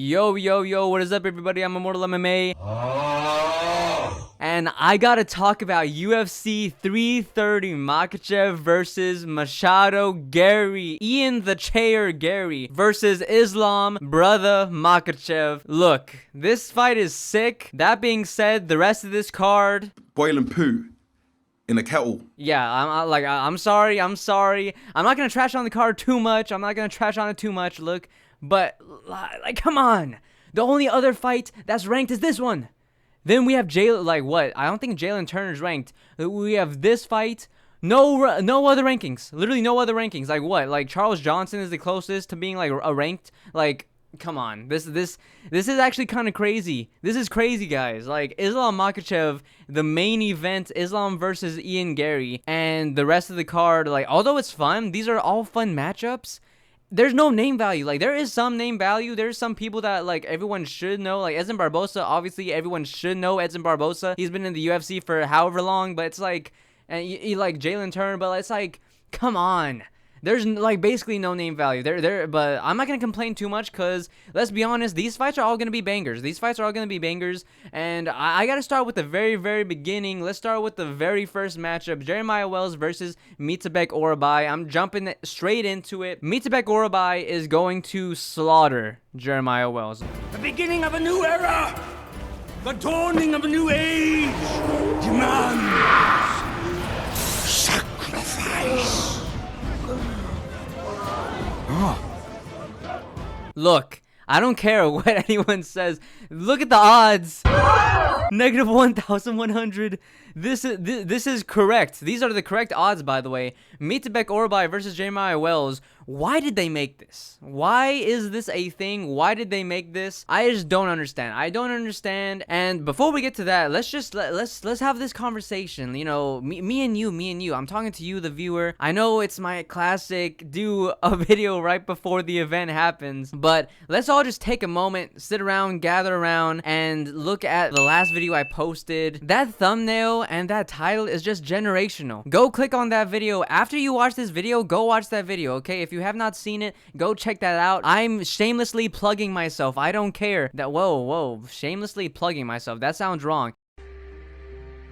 Yo, what is up, everybody? I'm Immortal MMA. And I gotta talk about UFC 330 Makhachev versus Machado Garry. Ian the Chair Garry versus Islam Brother Makhachev. Look, this fight is sick. That being said, the rest of this card... boiling poo in a kettle. Yeah, I'm sorry. I'm not gonna trash on the card too much. Look, but, like, come on. The only other fight that's ranked is this one. Then we have Jalen, I don't think Jalen Turner's ranked. We have this fight. No other rankings. Literally no other rankings. Like what? Like Charles Johnson is the closest to being like a ranked. Like, come on. This is actually kind of crazy. This is crazy, guys. Like Islam Makhachev, the main event, Islam versus Ian Garry, and the rest of the card. Like, although it's fun, these are all fun matchups. There's no name value. Like, there is some name value. There's some people that, like, everyone should know. Like, Edson Barboza, obviously, everyone should know Edson Barboza. He's been in the UFC for however long, but it's like, and you like Jalen Turner, but it's like, come on. There's, like, basically no name value. But I'm not going to complain too much because, let's be honest, these fights are all going to be bangers. And I got to start with the very, very beginning. Let's start with the very first matchup. Jeremiah Wells versus Mitabek Orabai. I'm jumping straight into it. Mitabek Orabai is going to slaughter Jeremiah Wells. The beginning of a new era! The dawning of a new age demands sacrifice! Look, I don't care what anyone says. Look at the odds. Negative 1,100. This is correct. These are the correct odds, by the way. Mitabek Orabai versus Jeremiah Wells. Why did they make this? Why is this a thing? Why did they make this? I just don't understand. I don't understand. And before we get to that, let's have this conversation. You know, me and you. I'm talking to you, the viewer. I know it's my classic do a video right before the event happens, but let's all just take a moment, sit around, gather around, and look at the last video I posted. That thumbnail and that title is just generational. Go click on that video. After you watch this video, go watch that video, okay? If you have not seen it, go check that out. I'm shamelessly plugging myself. I don't care. Whoa, shamelessly plugging myself. That sounds wrong.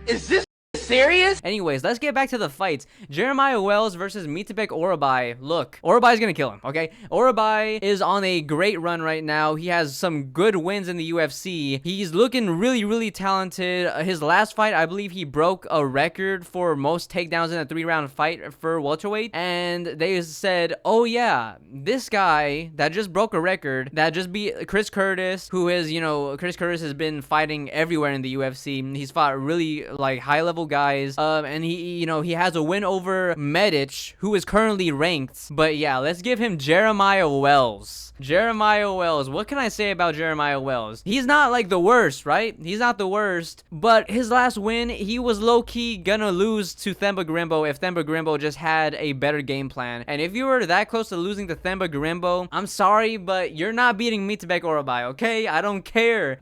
Is this serious? Anyways, let's get back to the fights. Jeremiah Wells versus Mitabek Orabai. Look, Orabai's gonna kill him, okay? Orabai is on a great run right now. He has some good wins in the UFC. He's looking really, really talented. His last fight, I believe he broke a record for most takedowns in a 3-round fight for welterweight. And they said, oh yeah, this guy that just broke a record, that just beat Chris Curtis, who is, you know, Chris Curtis has been fighting everywhere in the UFC. He's fought really, like, high-level guys. And he has a win over Medic, who is currently ranked. But yeah, let's give him Jeremiah Wells. Jeremiah Wells. What can I say about Jeremiah Wells? He's not like the worst, right? He's not the worst. But his last win, he was low-key gonna lose to Themba Gorimbo if Themba Gorimbo just had a better game plan. And if you were that close to losing to Themba Gorimbo, I'm sorry, but you're not beating Mitabek Orabai, okay? I don't care.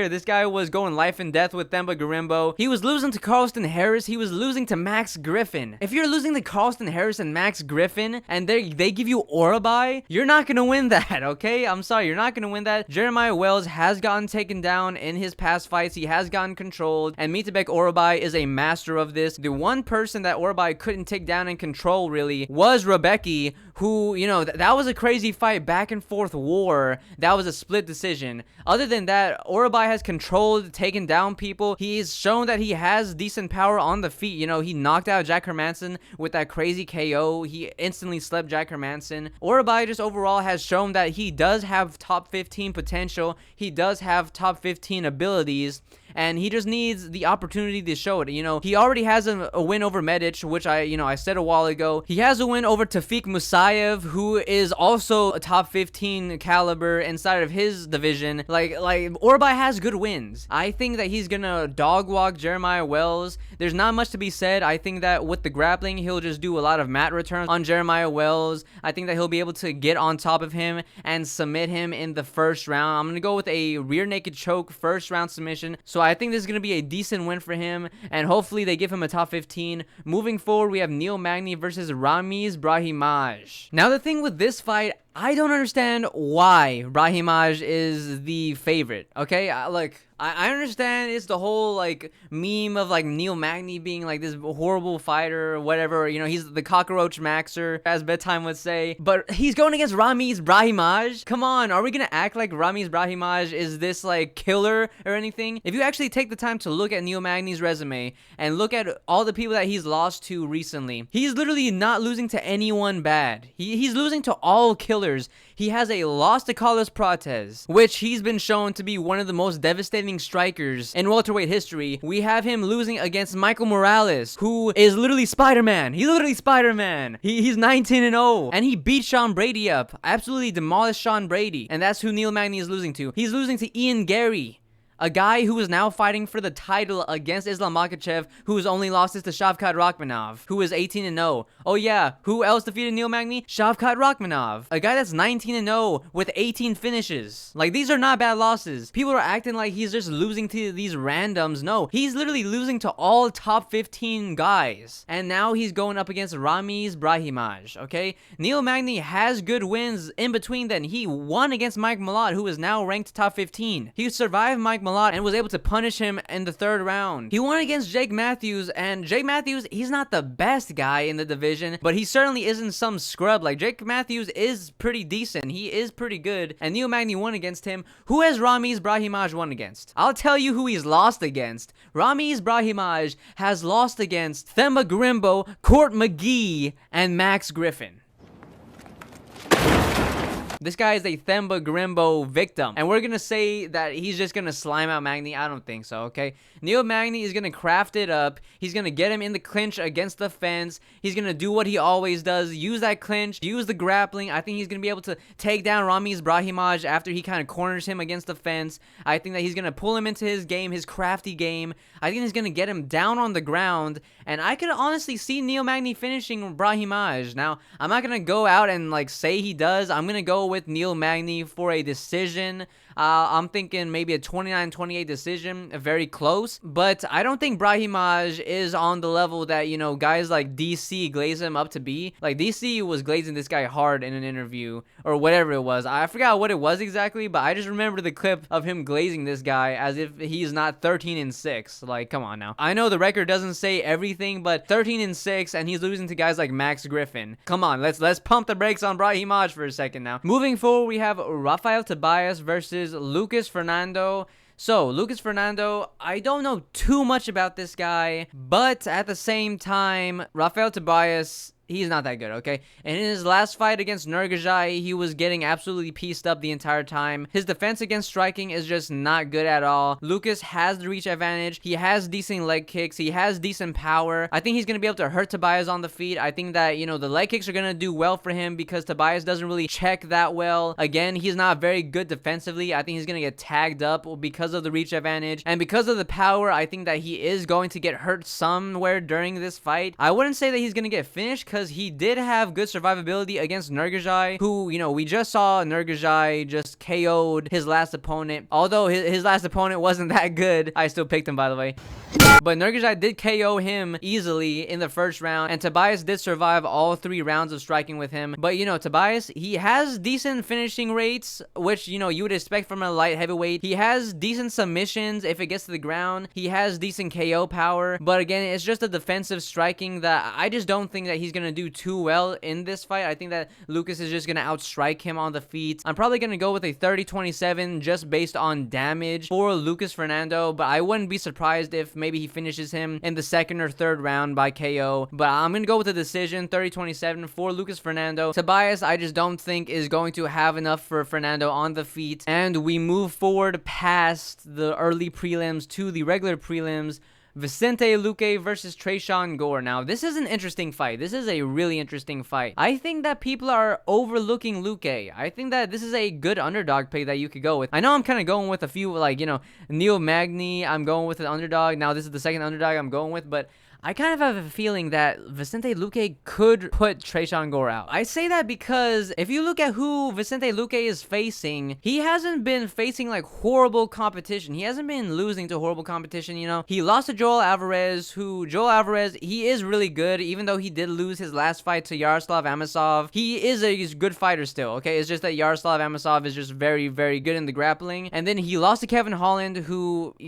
This guy was going life and death with Themba Gorimbo. He was losing to Carlston Harris. He was losing to Max Griffin. If you're losing to Carlston Harris and Max Griffin, and they give you Orabai, you're not gonna win that, okay? I'm sorry, you're not gonna win that. Jeremiah Wells has gotten taken down in his past fights. He has gotten controlled, and Mitabek Orabai is a master of this. The one person that Orabai couldn't take down and control, really, was Rebecca, who, you know, that was a crazy fight, back and forth war. That was a split decision. Other than that, Orabai has controlled, taken down people. He's shown that he has decent power on the feet. You know, he knocked out Jack Hermanson with that crazy KO. He instantly slept Jack Hermanson. Orabai just overall has shown that he does have top 15 potential. He does have top 15 abilities. And he just needs the opportunity to show it. You know, he already has a win over Medic, which I said a while ago. He has a win over Tafik Musayev, who is also a top 15 caliber inside of his division. Like Orabai has good wins. I think that he's gonna dog walk Jeremiah Wells. There's not much to be said. I think that with the grappling, he'll just do a lot of mat returns on Jeremiah Wells. I think that he'll be able to get on top of him and submit him in the first round. I'm gonna go with a rear naked choke first round submission. So So I think this is going to be a decent win for him, and hopefully they give him a top 15. Moving forward, we have Neil Magny versus Ramiz Brahimaj. Now the thing with this fight, I don't understand why Brahimaj is the favorite, okay? I understand it's the whole, like, meme of, like, Neil Magny being, like, this horrible fighter or whatever. You know, he's the cockroach maxer, as Bedtime would say. But he's going against Ramiz Brahimaj? Come on, are we gonna act like Ramiz Brahimaj is this, like, killer or anything? If you actually take the time to look at Neil Magny's resume and look at all the people that he's lost to recently, he's literally not losing to anyone bad. He's losing to all killers. He has a loss to Carlos Prates, which he's been shown to be one of the most devastating strikers in welterweight history. We have him losing against Michael Morales, who is literally Spider-Man. He's literally Spider-Man. He's 19-0, and he beat Sean Brady up. Absolutely demolished Sean Brady, and that's who Neil Magny is losing to. He's losing to Ian Garry, a guy who is now fighting for the title against Islam Makhachev, whose only loss is to Shavkat Rakhmonov, who is 18-0. Oh yeah, who else defeated Neil Magny? Shavkat Rakhmonov, a guy that's 19-0 with 18 finishes. Like, these are not bad losses. People are acting like he's just losing to these randoms. No, he's literally losing to all top 15 guys. And now he's going up against Ramiz Brahimaj, okay? Neil Magny has good wins in between then. He won against Mike Malott, who is now ranked top 15. He survived Mike Malott and was able to punish him in the 3rd round. He won against Jake Matthews, and Jake Matthews, he's not the best guy in the division, but he certainly isn't some scrub. Like, Jake Matthews is pretty decent. He is pretty good, and Neil Magny won against him. Who has Ramiz Brahimaj won against? I'll tell you who he's lost against. Ramiz Brahimaj has lost against Themba Grimbo, Court McGee, and Max Griffin. This guy is a Themba Grimbo victim, and we're gonna say that he's just gonna slime out Magny. I don't think so, okay? Neil Magny is gonna craft it up. He's gonna get him in the clinch against the fence. He's gonna do what he always does, use that clinch, use the grappling. I think he's gonna be able to take down Ramiz Brahimaj after he kind of corners him against the fence. I think that he's gonna pull him into his game, his crafty game. I think he's gonna get him down on the ground, and I could honestly see Neil Magny finishing Brahimaj. Now, I'm not gonna go out and, like, say he does. I'm gonna go with Neil Magny for a decision. I'm thinking maybe a 29-28 decision, very close. But I don't think Brahimaj is on the level that, you know, guys like DC glaze him up to be. Like, DC was glazing this guy hard in an interview, or whatever it was. I forgot what it was exactly, but I just remember the clip of him glazing this guy as if he's not 13-6. Like, come on now. I know the record doesn't say everything, but 13-6, and he's losing to guys like Max Griffin. Come on, let's pump the brakes on Brahimaj for a second now. Moving forward, we have Rafael Tobias versus Lucas Fernando. So, Lucas Fernando, I don't know too much about this guy, but at the same time, Rafael Tobias, he's not that good, okay? And in his last fight against Nurgajai, he was getting absolutely pieced up the entire time. His defense against striking is just not good at all. Lucas has the reach advantage. He has decent leg kicks. He has decent power. I think he's going to be able to hurt Tobias on the feet. I think that, you know, the leg kicks are going to do well for him because Tobias doesn't really check that well. Again, he's not very good defensively. I think he's going to get tagged up because of the reach advantage. And because of the power, I think that he is going to get hurt somewhere during this fight. I wouldn't say that he's going to get finished because he did have good survivability against Nurgajai, who, you know, we just saw Nurgajai just KO'd his last opponent. Although his last opponent wasn't that good. I still picked him, by the way. But Nurgajai did KO him easily in the 1st round, and Tobias did survive all 3 rounds of striking with him. But, you know, Tobias, he has decent finishing rates, which, you know, you would expect from a light heavyweight. He has decent submissions if it gets to the ground. He has decent KO power. But again, it's just the defensive striking that I just don't think that he's going to do too well in this fight. I think that Lucas is just going to outstrike him on the feet. I'm probably going to go with a 30-27 just based on damage for Lucas Fernando, but I wouldn't be surprised if maybe he finishes him in the 2nd or 3rd round by KO. But I'm going to go with a decision, 30-27 for Lucas Fernando. Tobias, I just don't think is going to have enough for Fernando on the feet. And we move forward past the early prelims to the regular prelims. Vicente Luque versus Tresean Gore. Now, this is an interesting fight. This is a really interesting fight. I think that people are overlooking Luque. I think that this is a good underdog pick that you could go with. I know I'm kind of going with a few, like, you know, Neil Magny, I'm going with an underdog. Now, this is the 2nd underdog I'm going with, but I kind of have a feeling that Vicente Luque could put Tresean Gore out. I say that because if you look at who Vicente Luque is facing, he hasn't been facing like horrible competition. He hasn't been losing to horrible competition, you know. He lost to Joel Alvarez, he is really good, even though he did lose his last fight to Yaroslav Amosov. He is a good fighter still, okay? It's just that Yaroslav Amosov is just very, very good in the grappling. And then he lost to Kevin Holland,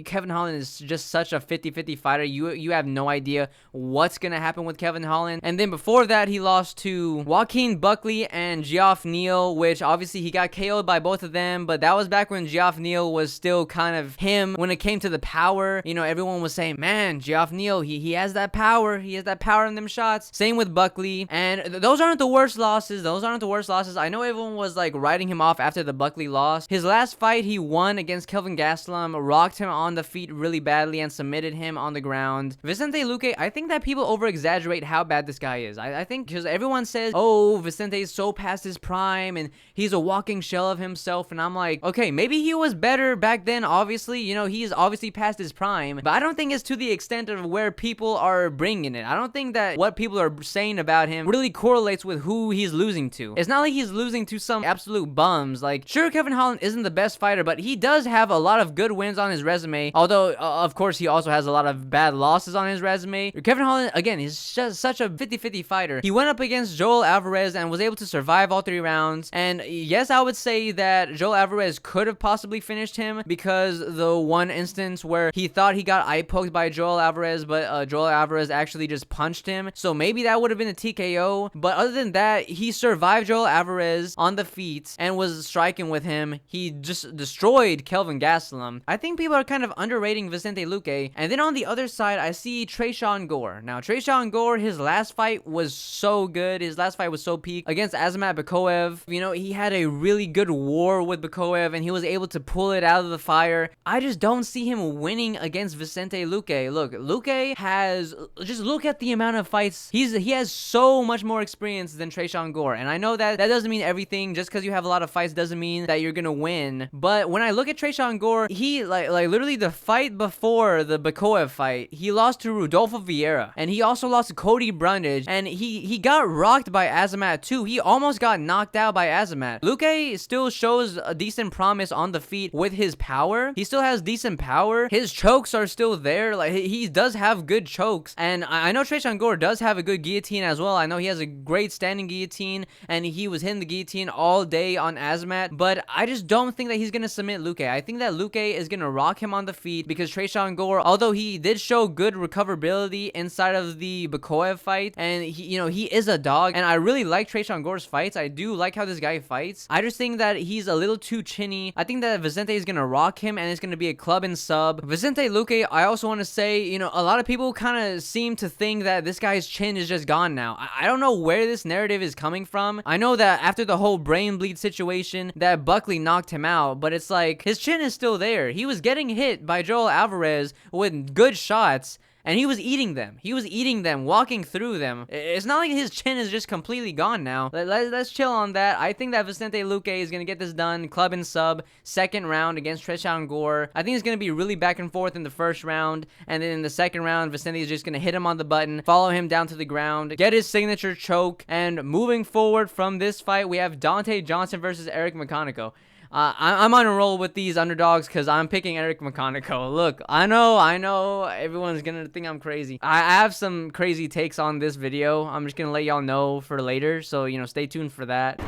Kevin Holland is just such a 50-50 fighter. You have no idea what's gonna happen with Kevin Holland. And then before that, he lost to Joaquin Buckley and Geoff Neal, which obviously he got KO'd by both of them, but that was back when Geoff Neal was still kind of him when it came to the power. You know, everyone was saying, man, Geoff Neal, he has that power. He has that power in them shots. Same with Buckley. And those aren't the worst losses. I know everyone was like writing him off after the Buckley loss. His last fight he won against Kelvin Gastelum, rocked him on the feet really badly and submitted him on the ground. Vicente Luque, I think that people over-exaggerate how bad this guy is. I think because everyone says, oh, Vicente is so past his prime and he's a walking shell of himself, and I'm like, okay, maybe he was better back then, obviously, you know, he's obviously past his prime, but I don't think it's to the extent of where people are bringing it. I don't think that what people are saying about him really correlates with who he's losing to. It's not like he's losing to some absolute bums. Like, sure, Kevin Holland isn't the best fighter, but he does have a lot of good wins on his resume, although, of course, he also has a lot of bad losses on his resume. Kevin Holland, again, he's just such a 50-50 fighter. He went up against Joel Alvarez and was able to survive all 3 rounds, and yes, I would say that Joel Alvarez could have possibly finished him because the one instance where he thought he got eye poked by Joel Alvarez, but Joel Alvarez actually just punched him, so maybe that would have been a TKO, but other than that, he survived Joel Alvarez on the feet and was striking with him. He just destroyed Kelvin Gastelum. I think people are kind of underrating Vicente Luque. And then on the other side, I see Tresean Gore. Now, Tresean Gore, his last fight was so good. His last fight was so peak against Azamat Bikoev. You know, he had a really good war with Bikoev and he was able to pull it out of the fire. I just don't see him winning against Vicente Luque. Look, Luque has, just look at the amount of fights. He has so much more experience than Tresean Gore. And I know that doesn't mean everything. Just because you have a lot of fights doesn't mean that you're gonna win. But when I look at Tresean Gore, he like literally the fight before the Bikoev fight, he lost to Rodolfo Vieira, and he also lost to Cody Brundage, and he got rocked by Azamat too. He almost got knocked out by Azamat. Luque still shows a decent promise on the feet with his power. He still has decent power. His chokes are still there. Like, he does have good chokes, and I know Tresean Gore does have a good guillotine as well. I know he has a great standing guillotine, and he was hitting the guillotine all day on Azamat, but I just don't think that he's gonna submit Luque. I think that Luque is gonna rock him on the feet because Tresean Gore, although he did show good recoverability inside of the Bikoev fight, and he is a dog, and I really like Tresean Gore's fights. I do like how this guy fights. I just think that he's a little too chinny. I think that Vicente is gonna rock him, and it's gonna be a club and sub. Vicente Luque, I also want to say, a lot of people kind of seem to think that this guy's chin is just gone now. I don't know where this narrative is coming from. I know that after the whole brain bleed situation, that Buckley knocked him out, but it's like, his chin is still there. He was getting hit by Joel Alvarez with good shots, and he was eating them. He was eating them, walking through them. It's not like his chin is just completely gone now. Let's chill on that. I think that Vicente Luque is going to get this done. Club and sub, second round against Tresean Gore. I think it's going to be really back and forth in the first round. And then in the second round, Vicente is just going to hit him on the button, follow him down to the ground, get his signature choke. And moving forward from this fight, we have Dante Johnson versus Eric McConaughey. I'm on a roll with these underdogs because I'm picking Eric McConaughey. Look, I know, everyone's gonna think I'm crazy. I have some crazy takes on this video. I'm just gonna let y'all know for later, so, stay tuned for that.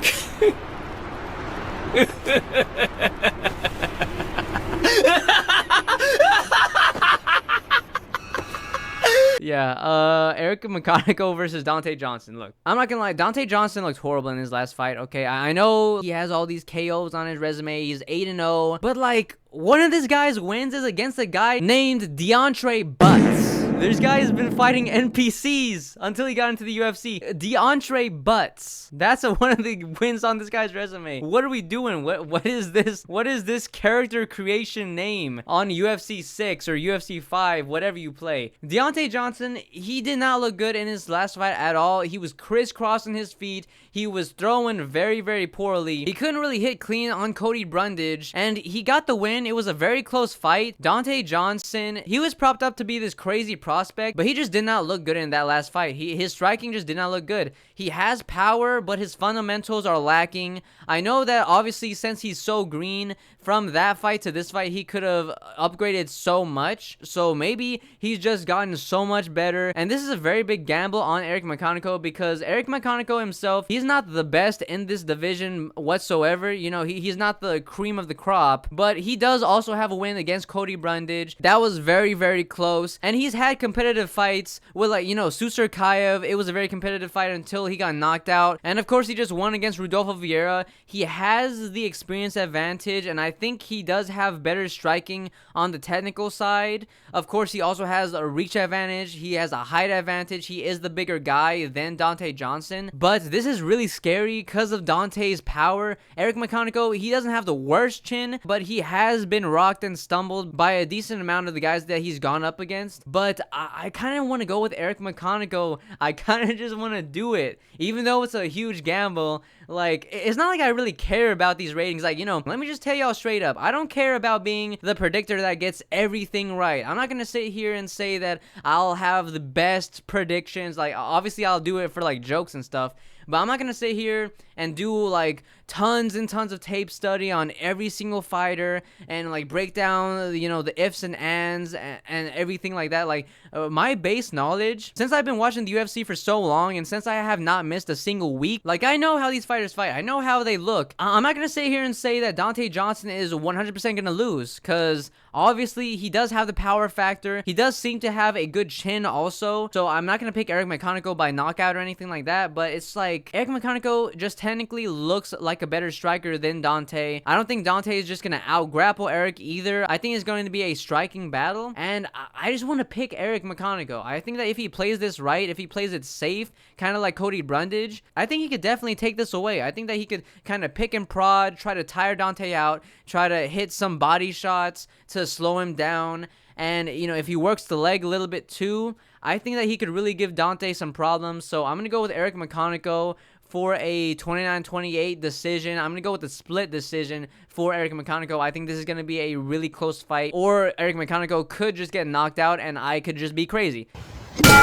Yeah, Eric McConaughey versus Dante Johnson. Look, I'm not gonna lie, Dante Johnson looked horrible in his last fight, okay? I know he has all these KOs on his resume, he's 8-0, but like, one of these guys wins is against a guy named DeAndre Butts. This guy's been fighting NPCs until he got into the UFC. DeAndre Butts. That's one of the wins on this guy's resume. What are we doing? What is this? What is this character creation name on UFC 6 or UFC 5, whatever you play? Deontay Johnson, he did not look good in his last fight at all. He was crisscrossing his feet. He was throwing very, very poorly. He couldn't really hit clean on Cody Brundage, and he got the win. It was a very close fight. Dante Johnson, he was propped up to be this crazy prospect, but he just did not look good in that last fight. His striking just did not look good. He has power, but his fundamentals are lacking. I know that obviously since he's so green, from that fight to this fight, he could have upgraded so much. So maybe he's just gotten so much better. And this is a very big gamble on Eric McConaughey, because Eric McConaughey himself, he's not the best in this division whatsoever. You know, he's not the cream of the crop, but he does also have a win against Cody Brundage. That was very, very close. And he's had competitive fights with, like, you know, Susur Kayev. It was a very competitive fight until he got knocked out. And of course, he just won against Rodolfo Vieira. He has the experience advantage, and I think he does have better striking on the technical side. Of course, he also has a reach advantage. He has a height advantage. He is the bigger guy than Deontay Johnson. But this is really scary because of Deontay's power. Eric McConaughey, he doesn't have the worst chin, but he has been rocked and stumbled by a decent amount of the guys that he's gone up against. But I kind of want to go with Eric McConaughey. I kind of just want to do it, even though it's a huge gamble. Like, it's not like I really care about these ratings. Like, you know, let me just tell y'all straight up, I don't care about being the predictor that gets everything right. I'm not gonna sit here and say that I'll have the best predictions. Like, obviously I'll do it for like jokes and stuff, but I'm not gonna sit here and do like tons and tons of tape study on every single fighter and like break down, you know, the ifs and ands and everything like that. Like, my base knowledge, since I've been watching the UFC for so long, and since I have not missed a single week, like, I know how these fighters fight. I know how they look. I'm not gonna sit here and say that Deontay Johnson is 100% gonna lose, because obviously he does have the power factor. He does seem to have a good chin also, so I'm not gonna pick Eric McConaughey by knockout or anything like that. But it's like, Eric McConaughey just technically looks like a better striker than Deontay. I don't think Deontay is just gonna out grapple Eric either. I think it's going to be a striking battle, and I just want to pick Eric McConaughey. I think that if he plays this right, if he plays it safe, kind of like Cody Brundage, I think he could definitely take this away. I think that he could kind of pick and prod, try to tire Deontay out, try to hit some body shots to slow him down. And, you know, if he works the leg a little bit too, I think that he could really give Deontay some problems. So I'm going to go with Eric McConaughey for a 29-28 decision. I'm going to go with the split decision for Eric McConaughey. I think this is going to be a really close fight, or Eric McConaughey could just get knocked out and I could just be crazy.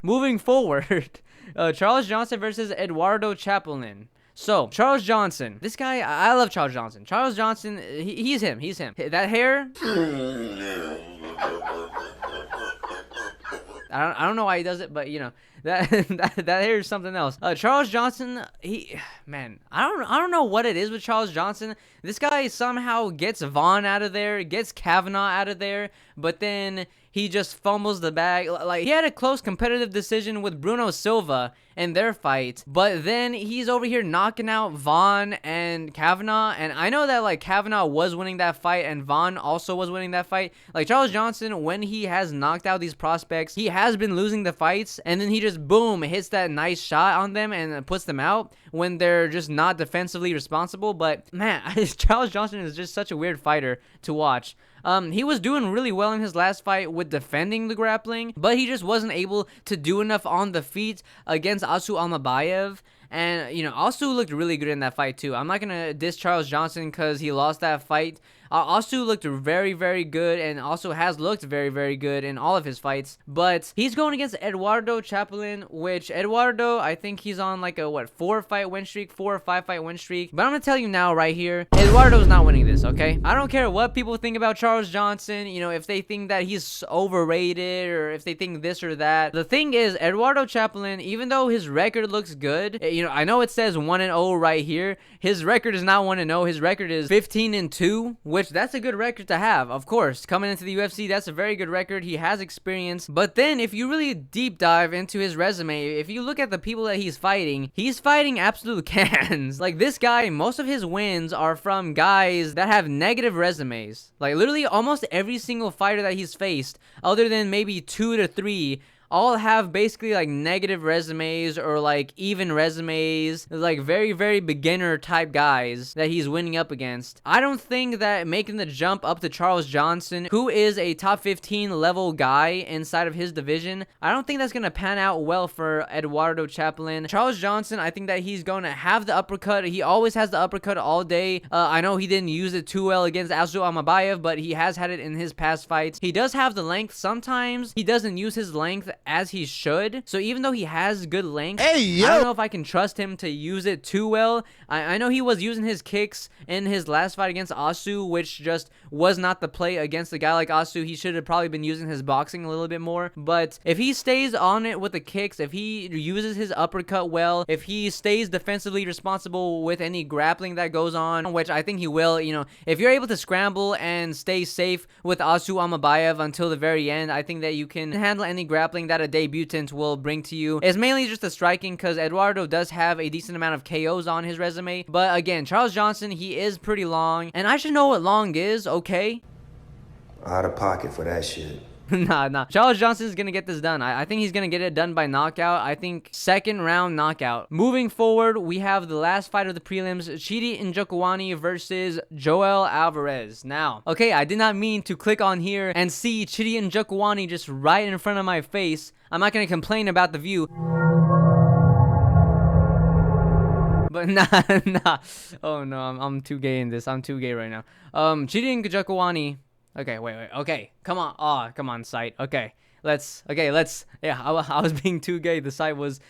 Moving forward, Charles Johnson versus Eduardo Chapelin. So, Charles Johnson. This guy, I love Charles Johnson. Charles Johnson, he's him. He's him. That hair... I don't know why he does it, but, you know, that hair is something else. Charles Johnson, man, I don't know what it is with Charles Johnson. This guy somehow gets Vaughn out of there, gets Kavanaugh out of there, but then he just fumbles the bag. Like, he had a close competitive decision with Bruno Silva in their fight, but then he's over here knocking out Vaughn and Kavanaugh. And I know that, like, Kavanaugh was winning that fight and Vaughn also was winning that fight. Like, Charles Johnson, when he has knocked out these prospects, he has been losing the fights, and then he just, boom, hits that nice shot on them and puts them out when they're just not defensively responsible. But, man, Charles Johnson is just such a weird fighter to watch. He was doing really well in his last fight with defending the grappling, but he just wasn't able to do enough on the feet against Asu Almabayev. And, you know, Asu looked really good in that fight too. I'm not going to diss Charles Johnson because he lost that fight. Asu looked very, very good, and also has looked very, very good in all of his fights. But he's going against Eduardo Chapelin, which Eduardo, I think he's on like a, 4 or 5 fight win streak. But I'm going to tell you now right here, Eduardo's not winning this, okay? I don't care what people think about Charles Johnson, you know, if they think that he's overrated or if they think this or that. The thing is, Eduardo Chapelin, even though his record looks good, you know, I know it says 1-0 right here. His record is not 1-0. His record is 15-2, which that's a good record to have, of course. Coming into the UFC, that's a very good record. He has experience. But then, if you really deep dive into his resume, if you look at the people that he's fighting absolute cans. Like, this guy, most of his wins are from guys that have negative resumes. Like, literally almost every single fighter that he's faced, other than maybe 2 to 3, all have basically like negative resumes or like even resumes, like very, very beginner type guys that he's winning up against. I don't think that making the jump up to Charles Johnson, who is a top 15 level guy inside of his division, I don't think that's going to pan out well for Eduardo Chaplin. Charles Johnson, I think that he's going to have the uppercut. He always has the uppercut all day. I know he didn't use it too well against Azu Amabayev, but he has had it in his past fights. He does have the length. Sometimes he doesn't use his length as he should. So even though he has good length, I don't know if I can trust him to use it too well. I know he was using his kicks in his last fight against Asu, which just was not the play against a guy like Asu. He should have probably been using his boxing a little bit more. But if he stays on it with the kicks, if he uses his uppercut well, if he stays defensively responsible with any grappling that goes on, which I think he will, you know, if you're able to scramble and stay safe with Asu Amabayev until the very end, I think that you can handle any grappling that a debutant will bring to you. It's mainly just the striking, because Eduardo does have a decent amount of KOs on his resume. But again, Charles Johnson, he is pretty long, and I should know what long is, okay? Out of pocket for that shit. Nah. Charles Johnson is going to get this done. I think he's going to get it done by knockout. I think second round knockout. Moving forward, we have the last fight of the prelims, Chidi Njokuani versus Joel Alvarez. Now, okay, I did not mean to click on here and see Chidi Njokuani just right in front of my face. I'm not going to complain about the view. But nah. Oh no, I'm too gay in this. I'm too gay right now. Chidi Njokuani. Okay, wait. Okay, come on. Oh, come on, site. Okay, let's. Yeah, I was being too gay. The site was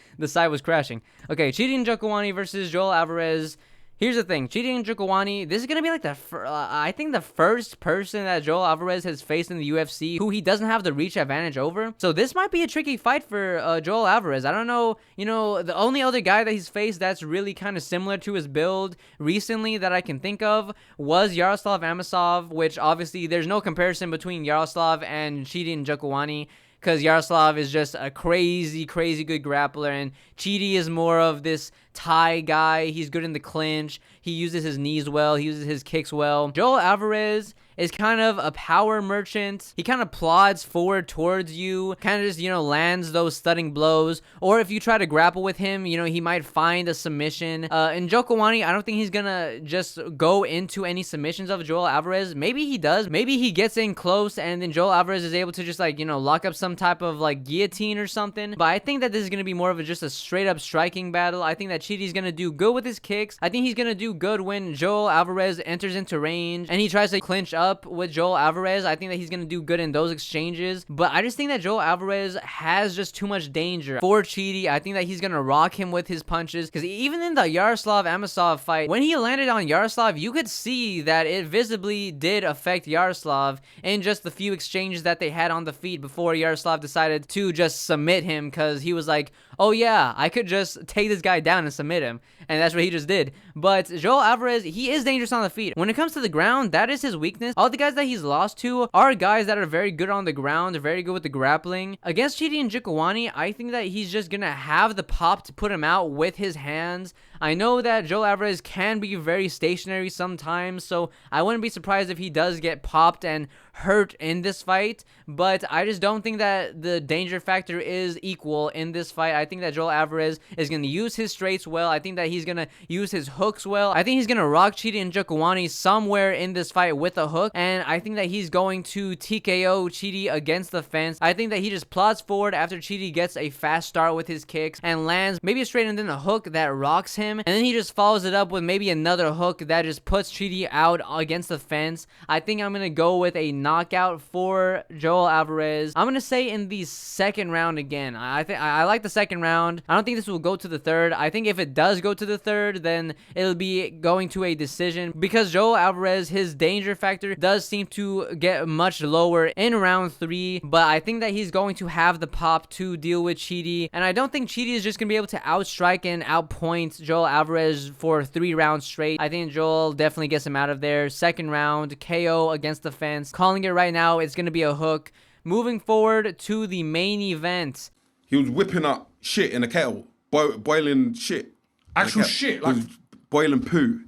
crashing. Okay, Chidi Njokuani versus Joel Alvarez. Here's the thing, Chidi Njokuani, this is going to be like I think the first person that Joel Alvarez has faced in the UFC who he doesn't have the reach advantage over. So this might be a tricky fight for Joel Alvarez. I don't know, you know, the only other guy that he's faced that's really kind of similar to his build recently that I can think of was Yaroslav Amosov, which obviously there's no comparison between Yaroslav and Chidi Njokuani, because Yaroslav is just a crazy good grappler, and Chidi is more of this Thai guy. He's good in the clinch. He uses his knees well. He uses his kicks well. Joel Alvarez is kind of a power merchant. He kind of plods forward towards you, kind of just, you know, lands those stunning blows. Or if you try to grapple with him, you know, he might find a submission. In Njokuani, I don't think he's gonna just go into any submissions of Joel Alvarez. Maybe he does. Maybe he gets in close and then Joel Alvarez is able to just, like, you know, lock up some type of like guillotine or something. But I think that this is gonna be more of just a straight up striking battle. I think that Chidi's gonna do good with his kicks. I think he's gonna do good when Joel Alvarez enters into range and he tries to clinch up with Joel Alvarez. I think that he's gonna do good in those exchanges. But I just think that Joel Alvarez has just too much danger for Chidi. I think that he's gonna rock him with his punches, because even in the Yaroslav Amosov fight, when he landed on Yaroslav, you could see that it visibly did affect Yaroslav in just the few exchanges that they had on the feet before Yaroslav decided to just submit him, because he was like, oh yeah, I could just take this guy down and submit him. And that's what he just did. But Joel Alvarez, he is dangerous on the feet. When it comes to the ground, that is his weakness. All the guys that he's lost to are guys that are very good on the ground, very good with the grappling. Against Chidi Njokuani, I think that he's just gonna have the pop to put him out with his hands. I know that Joel Alvarez can be very stationary sometimes, so I wouldn't be surprised if he does get popped and hurt in this fight, but I just don't think that the danger factor is equal in this fight. I think that Joel Alvarez is going to use his straights well. I think that he's going to use his hooks well. I think he's going to rock Chidi Njokuani somewhere in this fight with a hook, and I think that he's going to TKO Chidi against the fence. I think that he just plods forward after Chidi gets a fast start with his kicks and lands maybe a straight and then a hook that rocks him, and then he just follows it up with maybe another hook that just puts Chidi out against the fence. I think I'm going to go with a knockout for Joel Alvarez. I'm going to say in the second round again. I like the second round. I don't think this will go to the third. I think if it does go to the third, then it'll be going to a decision, because Joel Alvarez, his danger factor does seem to get much lower in round 3, but I think that he's going to have the pop to deal with Chidi, and I don't think Chidi is just going to be able to outstrike and outpoint Joel Alvarez for 3 rounds straight. I think Joel definitely gets him out of there. Second round, KO against the fence. Calling it right now, it's going to be a hook. Moving forward to the main event. He was whipping up shit in a kettle, boiling shit. Actual shit, like he was boiling poo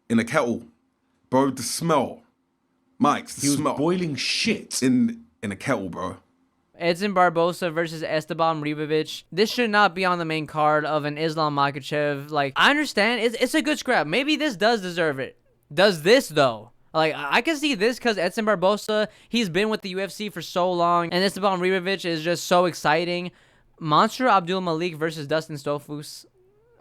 in a kettle, bro. The smell, Mike's the he was smell boiling shit in a kettle, bro. Edson Barbosa versus Esteban Ribovic. This should not be on the main card of an Islam Makhachev. Like, I understand. It's a good scrap. Maybe this does deserve it. Does this, though? Like, I can see this because Edson Barbosa, he's been with the UFC for so long, and Esteban Ribovic is just so exciting. Monster Abdul Malik versus Dustin Stolfus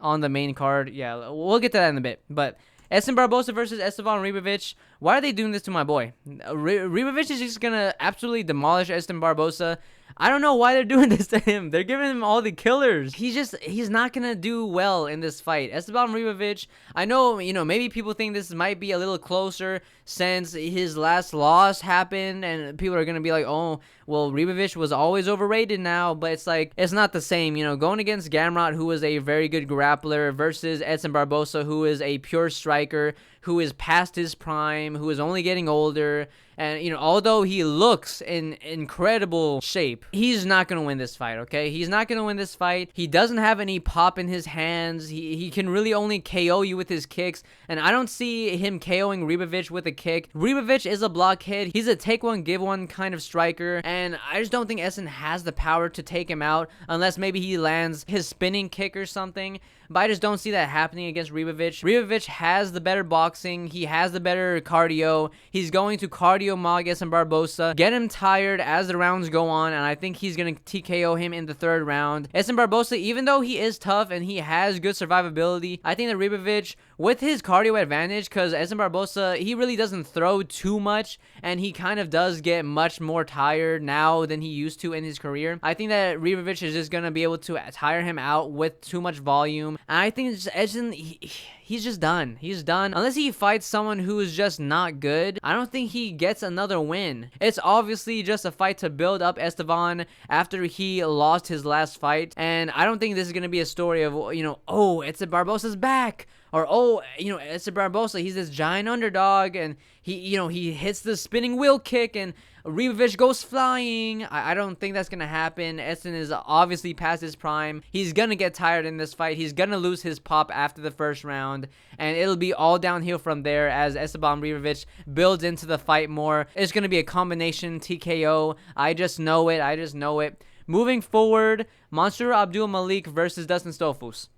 on the main card. Yeah, we'll get to that in a bit. But Edson Barbosa versus Esteban Ribovic. Why are they doing this to my boy? Ribovic is just going to absolutely demolish Edson Barbosa. I don't know why they're doing this to him. They're giving him all the killers. He's not going to do well in this fight. Esteban Ribovic, I know, maybe people think this might be a little closer since his last loss happened, and people are going to be like, oh, well, Ribovic was always overrated now, but it's like, it's not the same. Going against Gamrot, who is a very good grappler, versus Edson Barbosa, who is a pure striker, who is past his prime, who is only getting older. And, although he looks in incredible shape, he's not going to win this fight, okay? He's not going to win this fight. He doesn't have any pop in his hands. He can really only KO you with his kicks. And I don't see him KOing Ribovic with a kick. Ribovic is a blockhead. He's a take one, give one kind of striker. And I just don't think Essen has the power to take him out unless maybe he lands his spinning kick or something. But I just don't see that happening against Ribovic. Ribovic has the better boxing. He has the better cardio. He's going to cardio mog Edson Barbosa, get him tired as the rounds go on, and I think he's going to TKO him in the third round. Edson Barbosa, even though he is tough and he has good survivability, I think that Ribovic, with his cardio advantage, because Edson Barbosa, he really doesn't throw too much, and he kind of does get much more tired now than he used to in his career. I think that Ribovic is just going to be able to tire him out with too much volume. And I think Edson, he's just done. He's done. Unless he fights someone who is just not good, I don't think he gets another win. It's obviously just a fight to build up Esteban after he lost his last fight. And I don't think this is going to be a story of, oh, Edson Barbosa's back. Or, oh, Edson Barbosa, he's this giant underdog. And he hits the spinning wheel kick and Ribovic goes flying. I don't think that's going to happen. Edson is obviously past his prime. He's going to get tired in this fight. He's going to lose his pop after the first round. And it'll be all downhill from there as Esteban Ribovic builds into the fight more. It's going to be a combination TKO. I just know it. Moving forward, Monster Abdul Malik versus Dustin Stolfus.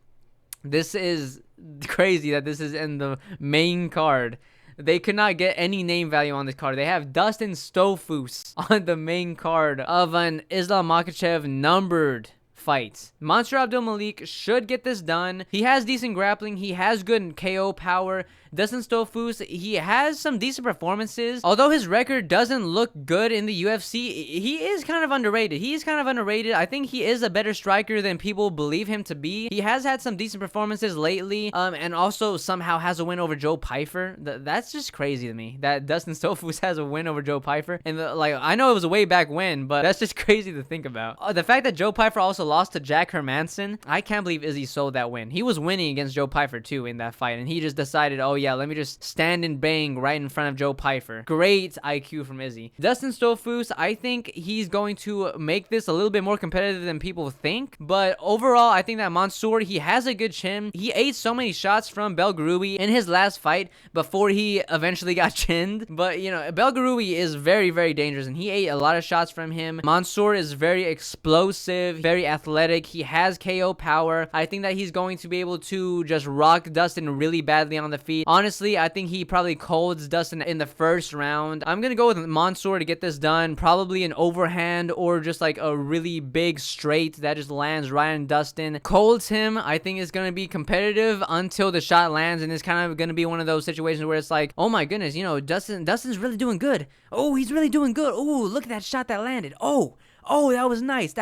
This is crazy that this is in the main card. They could not get any name value on this card. They have Dustin Stolfus on the main card of an Islam Makhachev numbered fight. Monster Abdul Malik should get this done. He has decent grappling. He has good KO power. Dustin Stolfus, he has some decent performances. Although his record doesn't look good in the UFC, he is kind of underrated. I think he is a better striker than people believe him to be. He has had some decent performances lately, and also somehow has a win over Joe Pyfer. That's just crazy to me that Dustin Stolfus has a win over Joe Pyfer. And I know it was a way back when, but that's just crazy to think about. The fact that Joe Pyfer also lost to Jack Hermanson, I can't believe Izzy sold that win. He was winning against Joe Pyfer too in that fight, and he just decided, oh yeah, let me just stand and bang right in front of Joe Pyfer. Great IQ from Izzy. Dustin Stolfus, I think he's going to make this a little bit more competitive than people think, but overall, I think that Mansour, he has a good chin. He ate so many shots from Belgarui in his last fight before he eventually got chinned, but Belgarui is very, very dangerous, and he ate a lot of shots from him. Mansour is very explosive, very athletic. He has KO power. I think that he's going to be able to just rock Dustin really badly on the feet. Honestly, I think he probably colds Dustin in the first round. I'm going to go with Mansour to get this done. Probably an overhand or just like a really big straight that just lands right on Dustin. Colds him. I think it's going to be competitive until the shot lands, and it's kind of going to be one of those situations where it's like, oh my goodness, Dustin's really doing good. Oh, he's really doing good. Oh, look at that shot that landed. Oh, that was nice.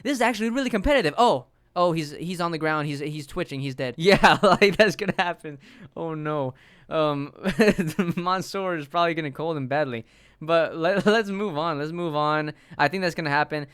This is actually really competitive. Oh, he's on the ground. He's twitching. He's dead. Yeah, like that's gonna happen. Oh no. Mansour is probably gonna cold him badly. But let's move on. I think that's gonna happen.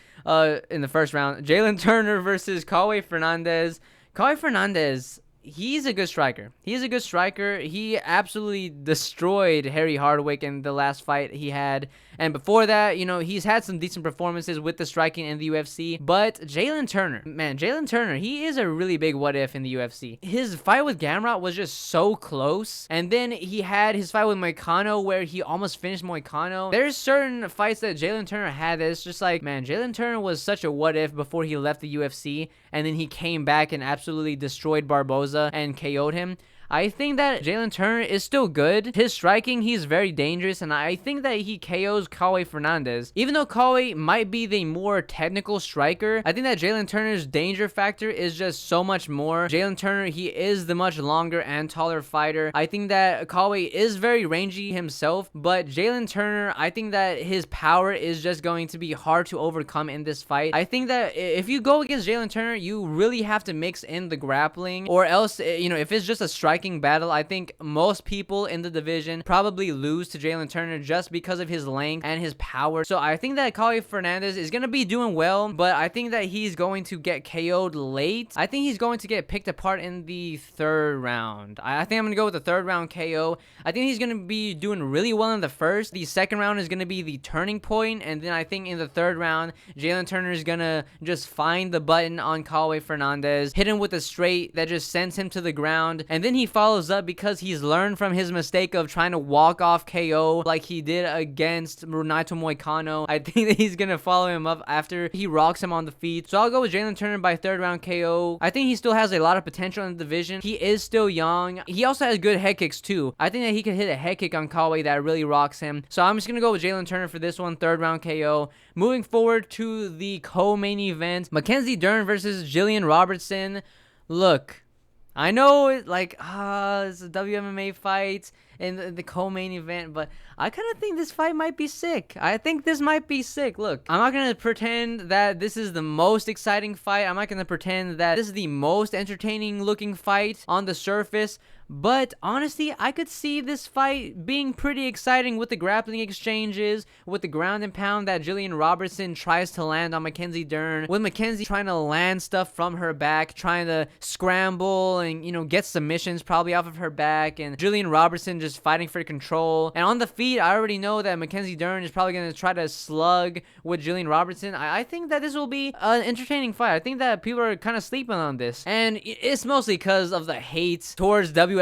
In the first round, Jalen Turner versus Kaue Fernandez. Kaue Fernandez, he's a good striker. He's a good striker. He absolutely destroyed Harry Hardwick in the last fight he had. And before that, you know, he's had some decent performances with the striking in the UFC. But Jalen Turner, man, Jalen Turner, he is a really big what if in the UFC. His fight with Gamrot was just so close. And then he had his fight with Moicano where he almost finished Moicano. There's certain fights that Jalen Turner had that it's just like, man, Jalen Turner was such a what if before he left the UFC. And then he came back and absolutely destroyed Barboza and KO'd him. I think that Jalen Turner is still good. His striking, he's very dangerous, and I think that he KOs Kaue Fernandez. Even though Kaue might be the more technical striker, I think that Jalen Turner's danger factor is just so much more. Jalen Turner, he is the much longer and taller fighter. I think that Kaue is very rangy himself, but Jalen Turner, I think that his power is just going to be hard to overcome in this fight. I think that if you go against Jalen Turner, you really have to mix in the grappling, or else, you know, if it's just a striking battle, I think most people in the division probably lose to Jalen Turner just because of his length and his power. So I think that Kaue Fernandez is going to be doing well, but I think that he's going to get KO'd late. I think he's going to get picked apart in the third round. I think I'm going to go with the third round KO. I think he's going to be doing really well in the first. The second round is going to be the turning point, and then I think in the third round, Jalen Turner is going to just find the button on Kaue Fernandez, hit him with a straight that just sends him to the ground, and then he follows up because he's learned from his mistake of trying to walk off KO like he did against Naito Moicano. I think that he's gonna follow him up after he rocks him on the feet. So I'll go with Jalen Turner by third round KO. I think he still has a lot of potential in the division. He is still young. He also has good head kicks too. I think that he could hit a head kick on Kaue that really rocks him. So I'm just gonna go with Jalen Turner for this one, third round KO. Moving forward to the co-main event, Mackenzie Dern versus Jillian Robertson. Look, I know it's like, it's a WMMA fight in the co-main event, but I kind of think this fight might be sick. I think this might be sick. Look, I'm not going to pretend that this is the most exciting fight. I'm not going to pretend that this is the most entertaining looking fight on the surface. But honestly, I could see this fight being pretty exciting with the grappling exchanges, with the ground and pound that Jillian Robertson tries to land on Mackenzie Dern, with Mackenzie trying to land stuff from her back, trying to scramble and, you know, get submissions probably off of her back, and Jillian Robertson just fighting for control. And on the feet, I already know that Mackenzie Dern is probably going to try to slug with Jillian Robertson. I think that this will be an entertaining fight. I think that people are kind of sleeping on this, and it's mostly because of the hate towards WMMA.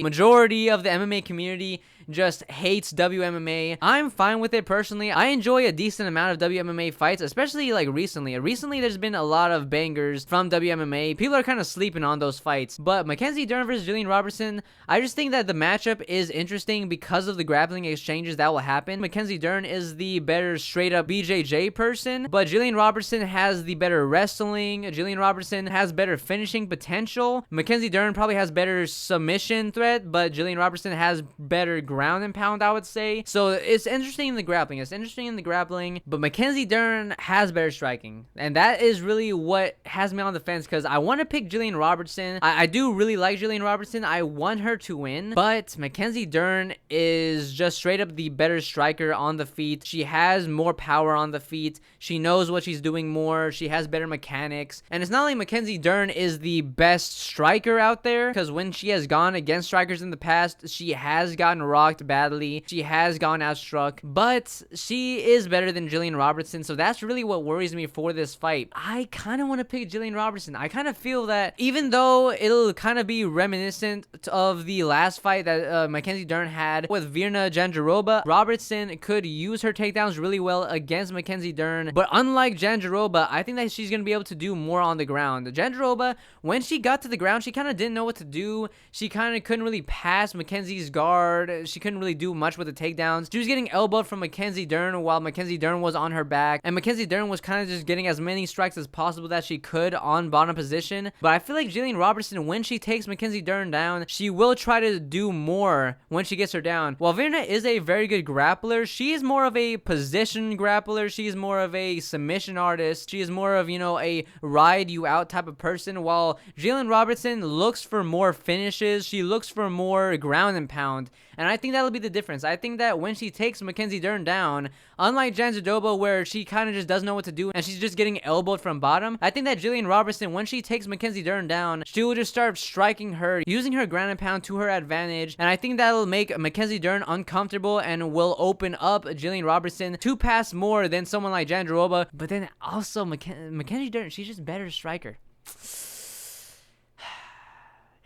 Majority of the MMA community just hates WMMA. I'm fine with it personally. I enjoy a decent amount of WMMA fights, especially like recently. Recently, there's been a lot of bangers from WMMA. People are kind of sleeping on those fights. But Mackenzie Dern versus Jillian Robertson, I just think that the matchup is interesting because of the grappling exchanges that will happen. Mackenzie Dern is the better straight up BJJ person, but Jillian Robertson has the better wrestling. Jillian Robertson has better finishing potential. Mackenzie Dern probably has better submission threat, but Jillian Robertson has better ground and pound, I would say. So it's interesting in the grappling. But Mackenzie Dern has better striking, and that is really what has me on the fence, because I want to pick Jillian Robertson. I do really like Jillian Robertson. I want her to win, but Mackenzie Dern is just straight up the better striker on the feet. She has more power on the feet. She knows what she's doing more. She has better mechanics. And it's not like Mackenzie Dern is the best striker out there, because when she has gone against strikers in the past, she has gotten rocked badly. She has gone out struck, but she is better than Jillian Robertson. So that's really what worries me for this fight. I kind of want to pick Jillian Robertson. I kind of feel that even though it'll kind of be reminiscent of the last fight that Mackenzie Dern had with Virna Jandiroba, Robertson could use her takedowns really well against Mackenzie Dern. But unlike Jandiroba, I think that she's going to be able to do more on the ground. Jandiroba, when she got to the ground, she kind of didn't know what to do. She kind of couldn't really pass Mackenzie's guard. She couldn't really do much with the takedowns. She was getting elbowed from Mackenzie Dern while Mackenzie Dern was on her back, and Mackenzie Dern was kind of just getting as many strikes as possible that she could on bottom position. But I feel like Jillian Robertson, when she takes Mackenzie Dern down, she will try to do more when she gets her down. While Virna is a very good grappler, she is more of a position grappler. She is more of a submission artist. She is more of, you know, a ride you out type of person, while Jillian Robertson looks for more finishes. She looks for more ground and pound. And I think that'll be the difference. I think that when she takes Mackenzie Dern down, unlike Jan Zadoba, where she kind of just doesn't know what to do and she's just getting elbowed from bottom, I think that Jillian Robertson, when she takes Mackenzie Dern down, she will just start striking her, using her ground and pound to her advantage. And I think that'll make Mackenzie Dern uncomfortable and will open up Jillian Robertson to pass more than someone like Jan Zadoba. But then also Mackenzie Dern, she's just better striker.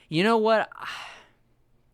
You know what?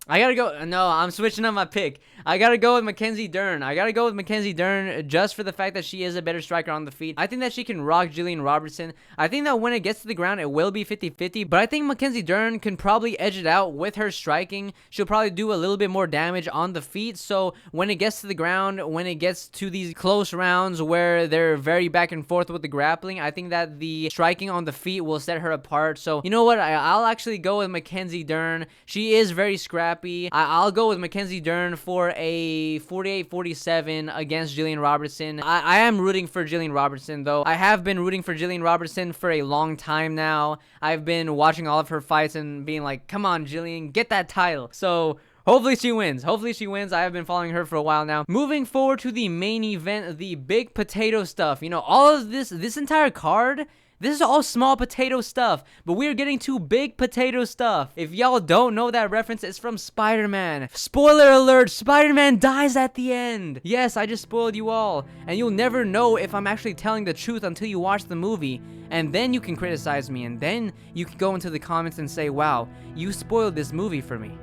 I gotta go. No, I'm switching up my pick. I gotta go with Mackenzie Dern. I gotta go with Mackenzie Dern just for the fact that she is a better striker on the feet. I think that she can rock Jillian Robertson. I think that when it gets to the ground, it will be 50-50. But I think Mackenzie Dern can probably edge it out with her striking. She'll probably do a little bit more damage on the feet. So when it gets to the ground, when it gets to these close rounds where they're very back and forth with the grappling, I think that the striking on the feet will set her apart. So you know what? I'll actually go with Mackenzie Dern. She is very scrappy. I'll go with Mackenzie Dern for a 48-47 against Jillian Robertson. I am rooting for Jillian Robertson, though. I have been rooting for Jillian Robertson for a long time now. I've been watching all of her fights and being like, come on, Jillian, get that title. So hopefully she wins. Hopefully she wins. I have been following her for a while now. Moving forward to the main event, the big potato stuff. You know, all of this entire card, this is all small potato stuff, but we're getting to big potato stuff. If y'all don't know that reference, it's from Spider-Man. Spoiler alert, Spider-Man dies at the end. Yes, I just spoiled you all. And you'll never know if I'm actually telling the truth until you watch the movie. And then you can criticize me, and then you can go into the comments and say, wow, you spoiled this movie for me.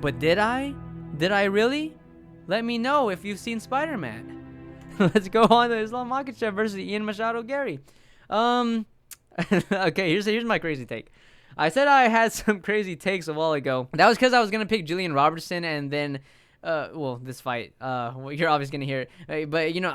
But did I? Did I really? Let me know if you've seen Spider-Man. Let's go on to Islam Makhachev versus Ian Machado Garry. Okay, here's my crazy take. I said I had some crazy takes a while ago. That was because I was gonna pick Jillian Robertson, and then well, this fight, well, you're obviously gonna hear it, but you know,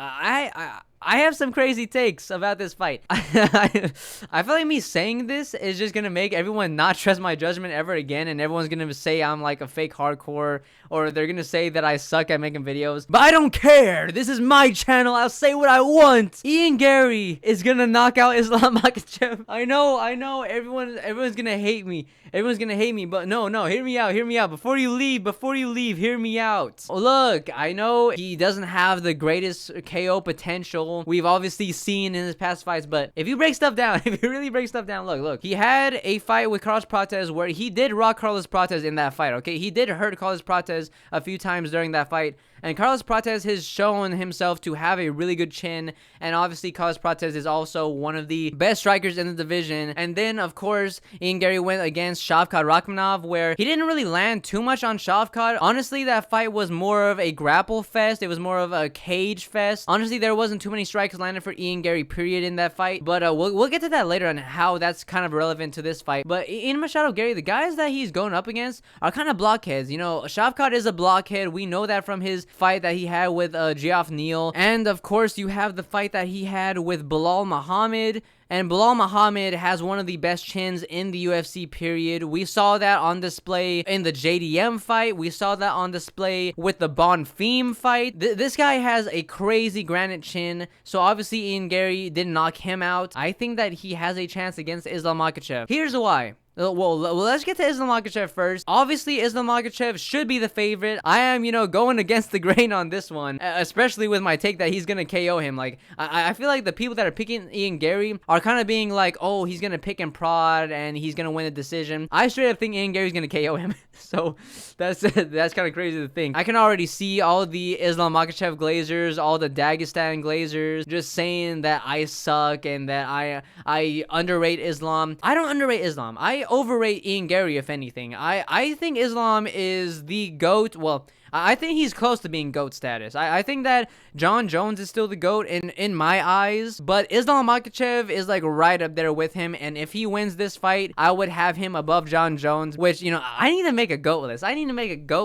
I have some crazy takes about this fight. I feel like me saying this is just gonna make everyone not trust my judgment ever again, and everyone's gonna say I'm like a fake hardcore, or they're gonna say that I suck at making videos. But I don't care. This is my channel. I'll say what I want. Ian Garry is gonna knock out Islam Makhachev. I know. Everyone's gonna hate me. Everyone's gonna hate me. But no. Hear me out. Before you leave, hear me out. Oh, look, I know he doesn't have the greatest KO potential we've obviously seen in his past fights, but if you break stuff down, if you really break stuff down, look, he had a fight with Carlos Prates where he did rock Carlos Prates in that fight, okay? He did hurt Carlos Prates a few times during that fight, and Carlos Prates has shown himself to have a really good chin, and obviously Carlos Prates is also one of the best strikers in the division. And then, of course, Ian Garry went against Shavkat Rakhmonov, where he didn't really land too much on Shavkat. Honestly, that fight was more of a grapple fest. It was more of a cage fest. Honestly, there wasn't too many strikes landed for Ian Garry, period, in that fight, but we'll get to that later on how that's kind of relevant to this fight. But Ian Machado Garry, the guys that he's going up against are kind of blockheads. You know, Shavkat is a blockhead. We know that from his fight that he had with Geoff Neal, and of course you have the fight that he had with Bilal Muhammad. And Bilal Muhammad has one of the best chins in the UFC, period. We saw that on display in the JDM fight. We saw that on display with the Bonfim fight. This guy has a crazy granite chin. So obviously Ian Garry didn't knock him out. I think that he has a chance against Islam Makhachev. Here's why. Well, let's get to Islam Makhachev first. Obviously, Islam Makhachev should be the favorite. I am, going against the grain on this one, especially with my take that he's gonna KO him. Like, I feel like the people that are picking Ian Garry are kind of being like, oh, he's gonna pick and prod and he's gonna win a decision. I straight up think Ian Garry's gonna KO him. So that's kind of crazy to think. I can already see all the Islam Makhachev glazers, all the Dagestan glazers, just saying that I suck and that I underrate Islam. I don't underrate Islam. I overrate Ian Garry, if anything. I think Islam is the GOAT. Well, I think he's close to being GOAT status. I think that John Jones is still the GOAT in my eyes, but Islam Makhachev is like right up there with him, and if he wins this fight, I would have him above John Jones, which, I need to make a GOAT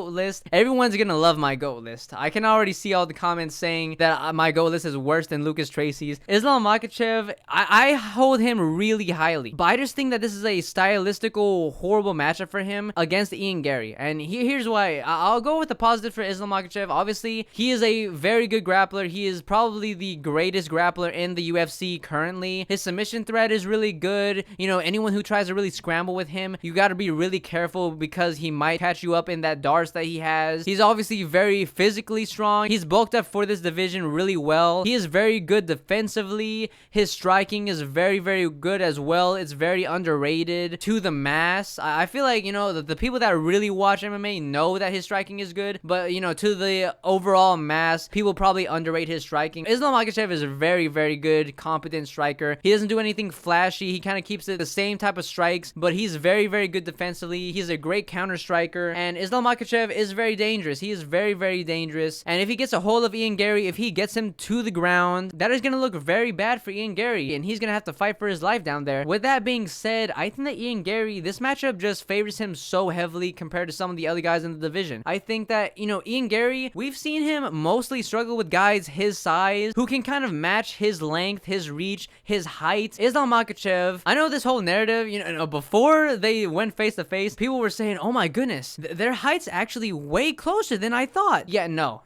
list. Everyone's gonna love my GOAT list. I can already see all the comments saying that my GOAT list is worse than Lucas Tracy's. Islam Makhachev, I hold him really highly, but I just think that this is a stylistical, horrible matchup for him against Ian Garry, and here's why. I'll go with the positive for Islam Makhachev. Obviously, he is a very good grappler. He is probably the greatest grappler in the UFC currently. His submission threat is really good. You know, anyone who tries to really scramble with him, you got to be really careful because he might catch you up in that darts that he has. He's obviously very physically strong. He's bulked up for this division really well. He is very good defensively. His striking is very, very good as well. It's very underrated to the mass. I feel like, you know, the people that really watch MMA know that his striking is good, but, you know, to the overall mass, people probably underrate his striking. Islam Makhachev is a very, very good, competent striker. He doesn't do anything flashy. He kind of keeps it the same type of strikes, but he's very, very good defensively. He's a great counter striker, and Islam Makhachev is very dangerous. He is very, very dangerous, and if he gets a hold of Ian Garry, if he gets him to the ground, that is going to look very bad for Ian Garry, and he's going to have to fight for his life down there. With that being said, I think that Ian Garry, this matchup just favors him so heavily compared to some of the other guys in the division. I think that, you know, Ian Garry, we've seen him mostly struggle with guys his size who can kind of match his length, his reach, his height. Islam Makhachev, I know this whole narrative, you know, before they went face to face, people were saying, oh my goodness, their height's actually way closer than I thought. Yeah, no.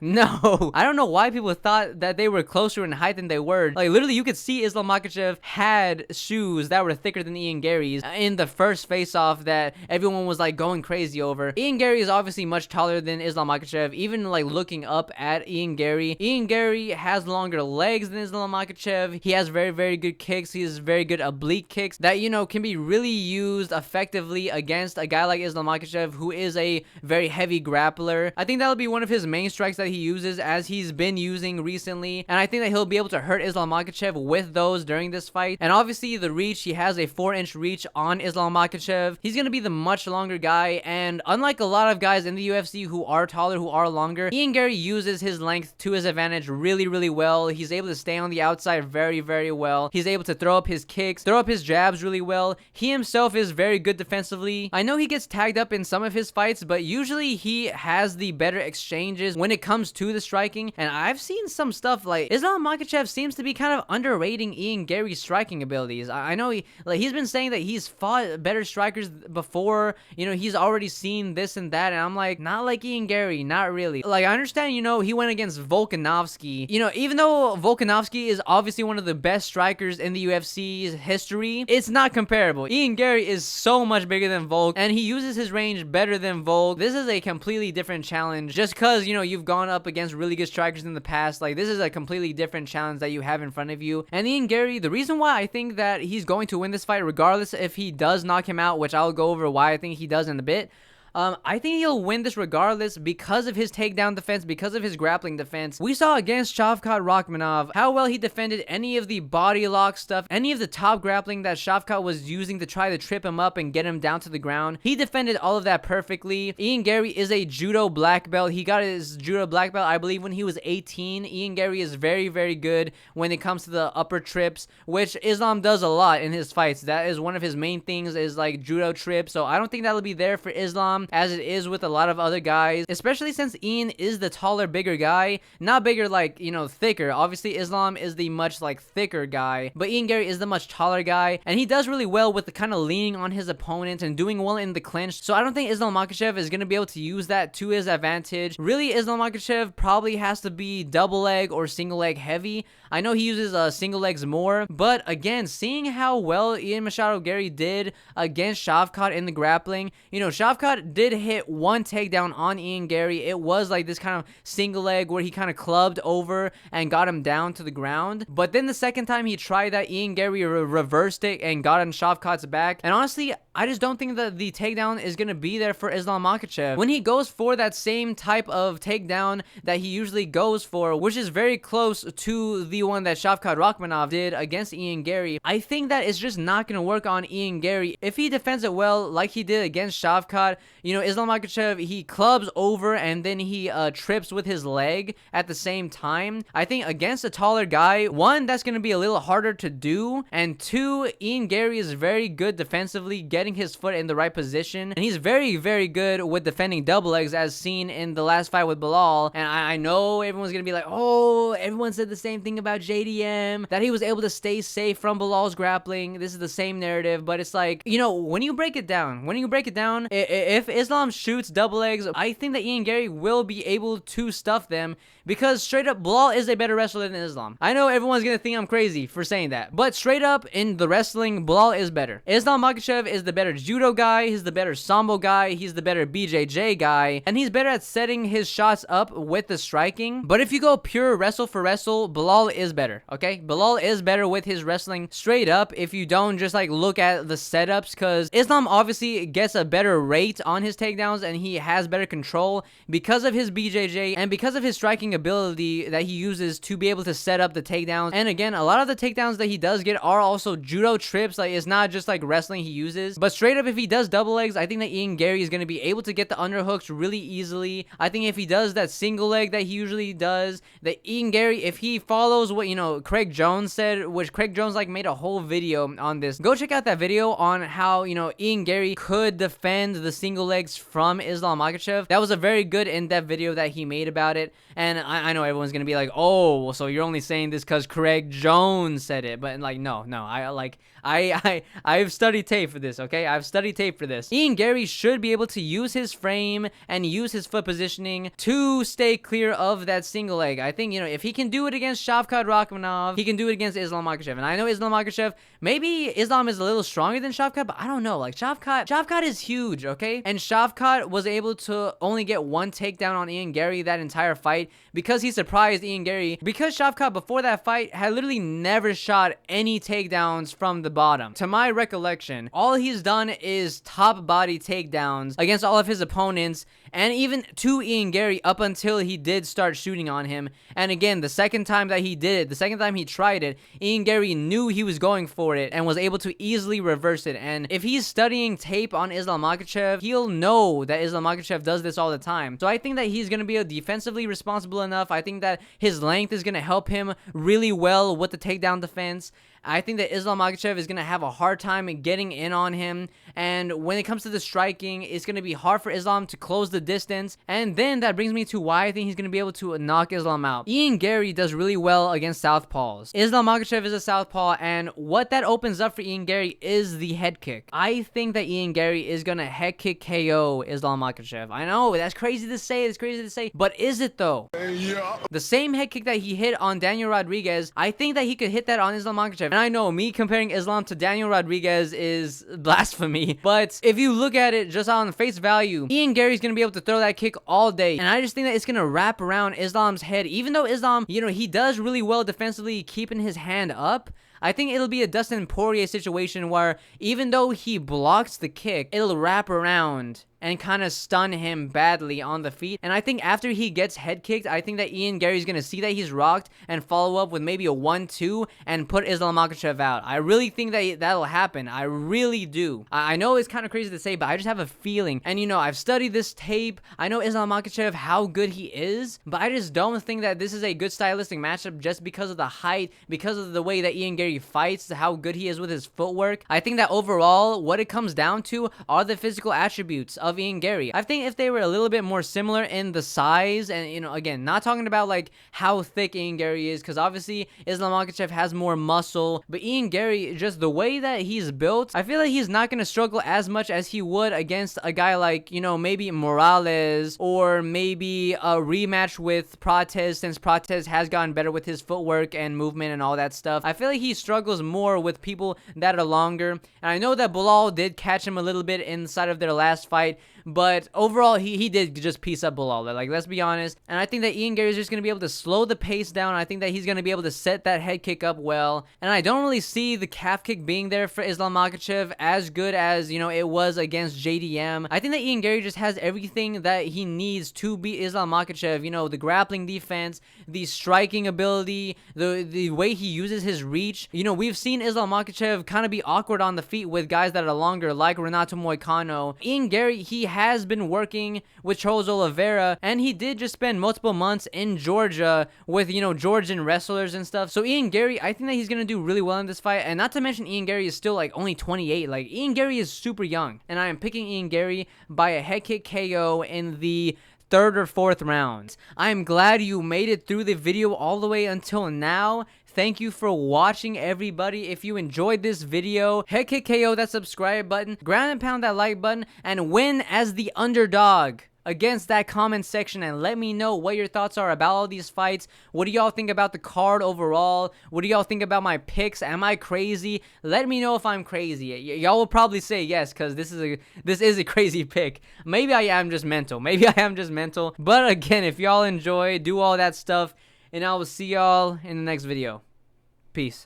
I don't know why people thought that they were closer in height than they were. Like, literally, you could see Islam Makhachev had shoes that were thicker than Ian Garry's in the first face-off that everyone was, like, going crazy over. Ian Garry is obviously much taller than Islam Makhachev. Even, like, looking up at Ian Garry has longer legs than Islam Makhachev. He has very, very good kicks. He has very good oblique kicks that, you know, can be really used effectively against a guy like Islam Makhachev, who is a very heavy grappler. I think that'll be one of his main strikes that he uses, as he's been using recently, and I think that he'll be able to hurt Islam Makhachev with those during this fight. And obviously the reach, he has a 4-inch reach on Islam Makhachev. He's gonna be the much longer guy, and unlike a lot of guys in the UFC who are taller, who are longer, Ian Garry uses his length to his advantage really, really well. He's able to stay on the outside very, very well. He's able to throw up his kicks, throw up his jabs really well. He himself is very good defensively. I know he gets tagged up in some of his fights, but usually he has the better exchanges when it comes to the striking, and I've seen some stuff like Islam Makhachev seems to be kind of underrating Ian Garry's striking abilities. I know he's been saying that he's fought better strikers before, you know, he's already seen this and that, and I'm like, not like Ian Garry, not really. Like, I understand, you know, he went against Volkanovski. You know, even though Volkanovski is obviously one of the best strikers in the UFC's history, it's not comparable. Ian Garry is so much bigger than Volk, and he uses his range better than Volk. This is a completely different challenge. Just because, you know, you've gone up against really good strikers in the past, like, this is a completely different challenge that you have in front of you. And Ian Garry, the reason why I think that he's going to win this fight, regardless if he does knock him out, which I'll go over why I think he does in a bit, I think he'll win this regardless because of his takedown defense, because of his grappling defense. We saw against Shavkat Rakhmonov how well he defended any of the body lock stuff, any of the top grappling that Shavkat was using to try to trip him up and get him down to the ground. He defended all of that perfectly. Ian Garry is a judo black belt. He got his judo black belt, I believe, when he was 18. Ian Garry is very, very good when it comes to the upper trips, which Islam does a lot in his fights. That is one of his main things, is like judo trips. So I don't think that'll be there for Islam as it is with a lot of other guys, especially since Ian is the taller, bigger guy. Not bigger like, you know, thicker. Obviously, Islam is the much, like, thicker guy, but Ian Garry is the much taller guy, and he does really well with the kind of leaning on his opponent and doing well in the clinch. So I don't think Islam Makhachev is going to be able to use that to his advantage. Really, Islam Makhachev probably has to be double leg or single leg heavy. I know he uses single legs more, but again, seeing how well Ian Machado Garry did against Shavkat in the grappling, you know, Shavkat did hit one takedown on Ian Garry. It was like this kind of single leg where he kind of clubbed over and got him down to the ground. But then the second time he tried that, Ian Garry reversed it and got on Shavkat's back. And honestly, I just don't think that the takedown is going to be there for Islam Makhachev. When he goes for that same type of takedown that he usually goes for, which is very close to the one that Shavkat Rakhmonov did against Ian Garry, I think that it's just not going to work on Ian Garry. If he defends it well, like he did against Shavkat, you know, Islam Makhachev, he clubs over and then he trips with his leg at the same time. I think against a taller guy, one, that's going to be a little harder to do, and two, Ian Garry is very good defensively, getting getting his foot in the right position, and he's very, very good with defending double legs, as seen in the last fight with Bilal. And I know everyone's gonna be like, oh, everyone said the same thing about JDM, that he was able to stay safe from Bilal's grappling. This is the same narrative, but it's like, you know, when you break it down, if Islam shoots double legs, I think that Ian Garry will be able to stuff them, because straight up, Bilal is a better wrestler than Islam. I know everyone's gonna think I'm crazy for saying that, but straight up, in the wrestling, Bilal is better. Islam Makhachev is the better judo guy, he's the better sambo guy, he's the better BJJ guy, and he's better at setting his shots up with the striking. But if you go pure wrestle for wrestle, Bilal is better, okay? Bilal is better with his wrestling straight up if you don't just like look at the setups, because Islam obviously gets a better rate on his takedowns and he has better control because of his BJJ and because of his striking ability that he uses to be able to set up the takedowns. And again, a lot of the takedowns that he does get are also judo trips. Like, it's not just like wrestling he uses. But straight up, if he does double legs, I think that Ian Garry is going to be able to get the underhooks really easily. I think if he does that single leg that he usually does, that Ian Garry, if he follows what, you know, Craig Jones said, which Craig Jones like made a whole video on this. Go check out that video on how, you know, Ian Garry could defend the single legs from Islam Makhachev. That was a very good in-depth video that he made about it. And I know everyone's gonna be like, oh, well, so you're only saying this because Craig Jones said it. But like, no, I've studied tape for this, okay? I've studied tape for this. Ian Garry should be able to use his frame and use his foot positioning to stay clear of that single leg. I think, you know, if he can do it against Shavkat Rakhmonov, he can do it against Islam Makhachev. And I know Islam Makhachev, maybe Islam is a little stronger than Shavkat, but I don't know. Like, Shavkat is huge, okay? And Shavkat was able to only get one takedown on Ian Garry that entire fight because he surprised Ian Garry, because Shavkat before that fight had literally never shot any takedowns from the bottom. To my recollection, all he's done is top body takedowns against all of his opponents, and even to Ian Garry up until he did start shooting on him. And again, the second time that he did it, the second time he tried it, Ian Garry knew he was going for it and was able to easily reverse it. And if he's studying tape on Islam Makhachev, he'll know that Islam Makhachev does this all the time. So I think that he's going to be defensively responsible enough. I think that his length is going to help him really well with the takedown defense. I think that Islam Makhachev is going to have a hard time getting in on him. And when it comes to the striking, it's going to be hard for Islam to close the distance. And then that brings me to why I think he's going to be able to knock Islam out. Ian Garry does really well against southpaws. Islam Makhachev is a southpaw, and what that opens up for Ian Garry is the head kick. I think that Ian Garry is going to head kick KO Islam Makhachev. I know, that's crazy to say, but is it though? Yeah. The same head kick that he hit on Daniel Rodriguez, I think that he could hit that on Islam Makhachev. And I know me comparing Islam to Daniel Rodriguez is blasphemy, but if you look at it just on face value, Ian Garry's gonna be able to throw that kick all day, and I just think that it's gonna wrap around Islam's head. Even though Islam, you know, he does really well defensively keeping his hand up, I think it'll be a Dustin Poirier situation where even though he blocks the kick, it'll wrap around and kind of stun him badly on the feet. And I think after he gets head kicked, I think that Ian Garry's going to see that he's rocked and follow up with maybe a 1-2 and put Islam Makhachev out. I really think that that'll happen. I really do. I know it's kind of crazy to say, but I just have a feeling. And you know, I've studied this tape. I know Islam Makhachev, how good he is, but I just don't think that this is a good stylistic matchup just because of the height, because of the way that Ian Garry fights, how good he is with his footwork. I think that overall, what it comes down to are the physical attributes of Ian Garry. I think if they were a little bit more similar in the size, and you know, again, not talking about like how thick Ian Garry is, because obviously Islam Makhachev has more muscle, but Ian Garry, just the way that he's built, I feel like he's not going to struggle as much as he would against a guy like, you know, maybe Morales, or maybe a rematch with Prates, since Prates has gotten better with his footwork and movement and all that stuff. I feel like he struggles more with people that are longer, and I know that Bilal did catch him a little bit inside of their last fight, but overall, he did just piece up Bilal. Like, let's be honest. And I think that Ian Garry is just going to be able to slow the pace down. I think that he's going to be able to set that head kick up well. And I don't really see the calf kick being there for Islam Makhachev as good as, you know, it was against JDM. I think that Ian Garry just has everything that he needs to beat Islam Makhachev. You know, the grappling defense, the striking ability, the way he uses his reach. You know, we've seen Islam Makhachev kind of be awkward on the feet with guys that are longer, like Renato Moicano. Ian Garry, he has been working with Charles Oliveira, and he did just spend multiple months in Georgia with, you know, Georgian wrestlers and stuff. So Ian Garry, I think that he's gonna do really well in this fight. And not to mention, Ian Garry is still like only 28. Like, Ian Garry is super young, and I am picking Ian Garry by a head kick KO in the third or fourth rounds. I am glad you made it through the video all the way until now. Thank you for watching, everybody. If you enjoyed this video, head kick KO that subscribe button, ground and pound that like button, and win as the underdog against that comment section, and let me know what your thoughts are about all these fights. What do y'all think about the card overall? What do y'all think about my picks? Am I crazy? Let me know if I'm crazy. Y'all will probably say yes, because this is a crazy pick. Maybe I am just mental. Maybe I am just mental. But again, if y'all enjoy, do all that stuff, and I will see y'all in the next video. Peace.